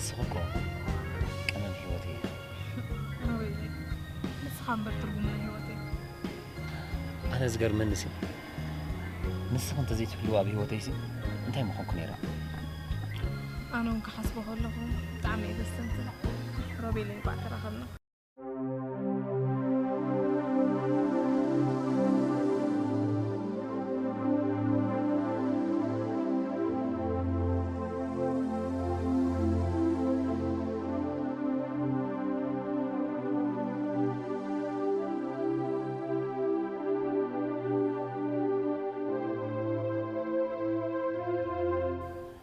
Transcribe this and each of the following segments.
سخوكو كمان هيوتي روبيلي نسخان برترجم من هيوتي أنا زجر من نسي نسخ أنت زيت في الواب هيوتي سي أنت ما خنكم يرى أنا ممكن حسبه لهم تعمي بس أنت روبيلي بعد رخلنا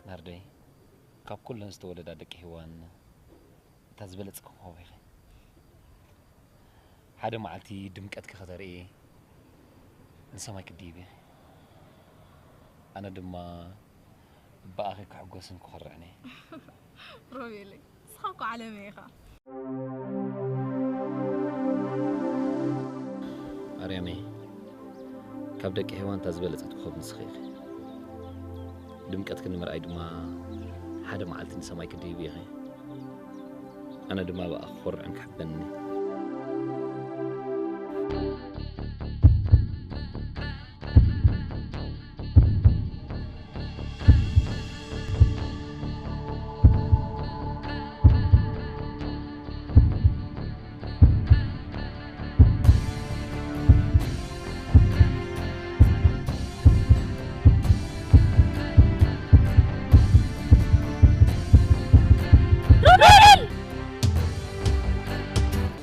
ناردي كاب كل الناس تولد عندك هوان تزبلتكم هو يا أخي حدا معلتي دمكتك خطر إيه نسمعك الديبة أنا دم بأخيك حقوسن كخرعني روبيلي سخانكو على ميخا أريامي كابدك هوان تزبلتك خب نسخيخ دمكتك نمر أيد ما حدا معلتي نسمعك الديبة يا أخي أنا دم بأخر عنك حبني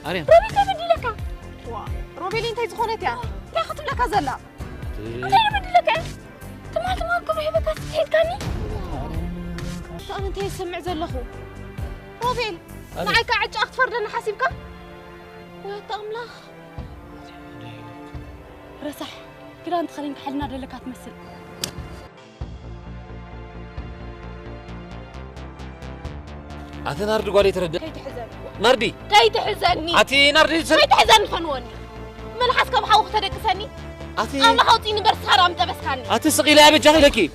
أريم روبيلي كيف بدي لك روبيلي انت زخونت يا تاخذ لك زلا انت اللي بدي لك تمام كم هي بك تحيد كاني انا انت يسمع زلخو روبيل معك عج اخت فردنا حاسبك ويا تأملاخ رسح كده انت خليني حلنا دلك هتمثل أتي ناردي قولي ترد كي تحزن ناردي كي تحزني أتي ناردي كي تحزن خنوني من حسك بحاول تدقسني أتي أنا حاوطيني برس حرام تبسكاني أتي سقيلة يا بجاهي لكي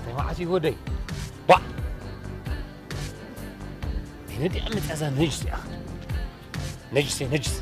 تمعتي ودي با هندي أمت أزان نجس يا أخي نجس